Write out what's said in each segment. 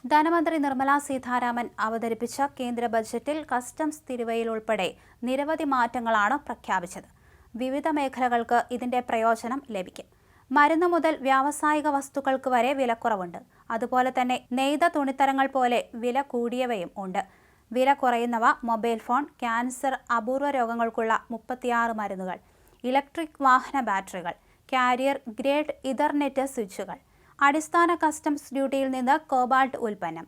ധനമന്ത്രി നിർമ്മല സീതാരാമൻ അവതരിപ്പിച്ച കേന്ദ്ര ബജറ്റിൽ കസ്റ്റംസ് തീരുവയിൽ ഉൾപ്പെടെ നിരവധി മാറ്റങ്ങളാണ് പ്രഖ്യാപിച്ചത്. വിവിധ മേഖലകൾക്ക് ഇതിന്റെ പ്രയോജനം ലഭിക്കും. മരുന്ന് മുതൽ വ്യാവസായിക വസ്തുക്കൾക്ക് വരെ വിലക്കുറവുണ്ട്. അതുപോലെ തന്നെ നെയ്ത തുണിത്തരങ്ങൾ പോലെ വില കൂടിയവയും ഉണ്ട്. വില കുറയുന്നവ മൊബൈൽ ഫോൺ, ക്യാൻസർ, അപൂർവ രോഗങ്ങൾക്കുള്ള 36 മരുന്നുകൾ, ഇലക്ട്രിക് വാഹന ബാറ്ററികൾ, കാരിയർ ഗ്രേഡ് ഇഥർനെറ്റ് സ്വിച്ചുകൾ, അടിസ്ഥാന കസ്റ്റംസ് ഡ്യൂട്ടിയിൽ നിന്ന് കോബാൾട്ട് ഉൽപ്പന്നം,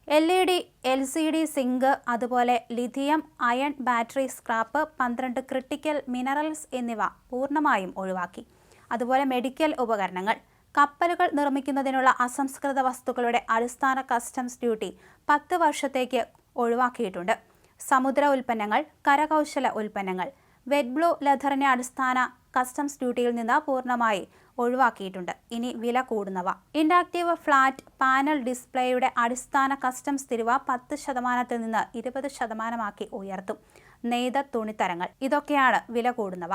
LED, LCD സിങ്ക്, അതുപോലെ lithium ion battery scrap, 12 critical minerals എന്നിവ പൂർണ്ണമായും ഒഴിവാക്കി. അതുപോലെ മെഡിക്കൽ ഉപകരണങ്ങൾ, കപ്പലുകൾ നിർമ്മിക്കുന്നതിനുള്ള അസംസ്കൃത വസ്തുക്കളുടെ അടിസ്ഥാന കസ്റ്റംസ് ഡ്യൂട്ടി 10 വർഷത്തേക്ക് ഒഴിവാക്കിയിട്ടുണ്ട്. സമുദ്ര ഉൽപ്പന്നങ്ങൾ, കരകൗശല ഉൽപ്പന്നങ്ങൾ, വെറ്റ് ബ്ലൂ ലെതറിനെ അടിസ്ഥാന കസ്റ്റംസ് ഡ്യൂട്ടിയിൽ നിന്ന് പൂർണ്ണമായി ഒഴിവാക്കിയിട്ടുണ്ട്. ഇനി വില കൂടുന്നവ. ഇൻഡാക്റ്റീവ് ഫ്ലാറ്റ് പാനൽ ഡിസ്പ്ലേയുടെ അടിസ്ഥാന കസ്റ്റംസ് തീരുവ 10% നിന്ന് 20% ഉയർത്തും. നെയ്ത തുണിത്തരങ്ങൾ, ഇതൊക്കെയാണ് വില കൂടുന്നവ.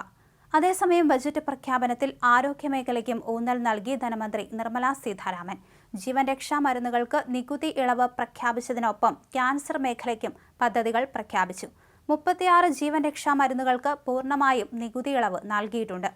അതേസമയം ബജറ്റ് പ്രഖ്യാപനത്തിൽ ആരോഗ്യമേഖലയ്ക്കും ഊന്നൽ നൽകി ധനമന്ത്രി നിർമ്മല സീതാരാമൻ. ജീവൻ രക്ഷാ മരുന്നുകൾക്ക് നികുതി ഇളവ് പ്രഖ്യാപിച്ചതിനൊപ്പം ക്യാൻസർ മേഖലയ്ക്കും പദ്ധതികൾ പ്രഖ്യാപിച്ചു. 36 ജീവൻ രക്ഷാ മരുന്നുകൾക്ക് പൂർണ്ണമായും നികുതി ഇളവ് നൽകിയിട്ടുണ്ട്.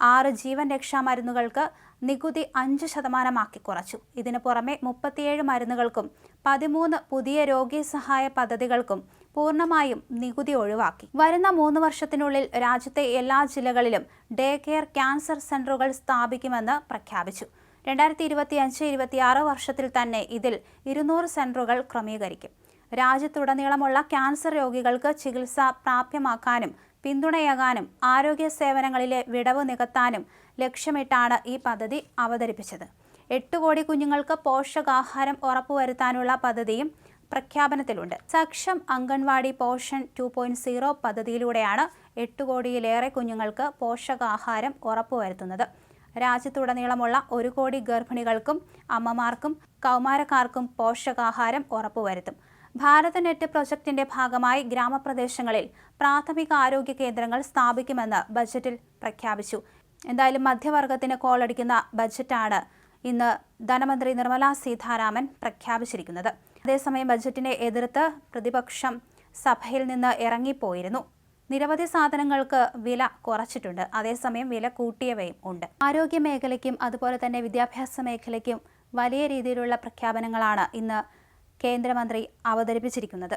6 ജീവൻ രക്ഷാ മരുന്നുകൾക്ക് നികുതി 5% കുറച്ചു. ഇതിനു പുറമെ 37 മരുന്നുകൾക്കും 13 പുതിയ രോഗി സഹായ പദ്ധതികൾക്കും പൂർണ്ണമായും നികുതി ഒഴിവാക്കി. വരുന്ന 3 വർഷത്തിനുള്ളിൽ രാജ്യത്തെ എല്ലാ ജില്ലകളിലും ഡേ കെയർ ക്യാൻസർ സെന്ററുകൾ സ്ഥാപിക്കുമെന്ന് പ്രഖ്യാപിച്ചു. 2025-26 വർഷത്തിൽ തന്നെ ഇതിൽ 200 സെന്ററുകൾ ക്രമീകരിക്കും. രാജ്യത്തുടനീളമുള്ള ക്യാൻസർ രോഗികൾക്ക് ചികിത്സ പ്രാപ്യമാക്കാനും പിന്തുണയേകാനും ആരോഗ്യ സേവനങ്ങളിലെ വിടവ് നികത്താനും ലക്ഷ്യമിട്ടാണ് ഈ പദ്ധതി അവതരിപ്പിച്ചത്. 8 കോടി കുഞ്ഞുങ്ങൾക്ക് പോഷകാഹാരം ഉറപ്പുവരുത്താനുള്ള പദ്ധതിയും പ്രഖ്യാപനത്തിലുണ്ട്. സക്ഷം അംഗൻവാടി പോഷൻ 2.0 പദ്ധതിയിലൂടെയാണ് 8 കോടിയിലേറെ കുഞ്ഞുങ്ങൾക്ക് പോഷകാഹാരം ഉറപ്പുവരുത്തുന്നത്. രാജ്യത്തുടനീളമുള്ള 1 കോടി ഗർഭിണികൾക്കും അമ്മമാർക്കും കൗമാരക്കാർക്കും പോഷകാഹാരം ഉറപ്പുവരുത്തും. ഭാരത് നെറ്റ് പ്രൊജക്ടിന്റെ ഭാഗമായി ഗ്രാമപ്രദേശങ്ങളിൽ പ്രാഥമിക ആരോഗ്യ കേന്ദ്രങ്ങൾ സ്ഥാപിക്കുമെന്ന് ബജറ്റിൽ പ്രഖ്യാപിച്ചു. എന്തായാലും മധ്യവർഗത്തിന് കോളടിക്കുന്ന ബജറ്റാണ് ഇന്ന് ധനമന്ത്രി നിർമ്മല സീതാരാമൻ പ്രഖ്യാപിച്ചിരിക്കുന്നത്. അതേസമയം ബജറ്റിനെ എതിർത്ത് പ്രതിപക്ഷം സഭയിൽ നിന്ന് ഇറങ്ങിപ്പോയിരുന്നു. നിരവധി സാധനങ്ങൾക്ക് വില കുറച്ചിട്ടുണ്ട്. അതേസമയം വില കൂട്ടിയവയും ഉണ്ട്. ആരോഗ്യ മേഖലയ്ക്കും അതുപോലെ തന്നെ വിദ്യാഭ്യാസ മേഖലയ്ക്കും വലിയ രീതിയിലുള്ള പ്രഖ്യാപനങ്ങളാണ് ഇന്ന് കേന്ദ്രമന്ത്രി അവതരിപ്പിച്ചിരിക്കുന്നത്.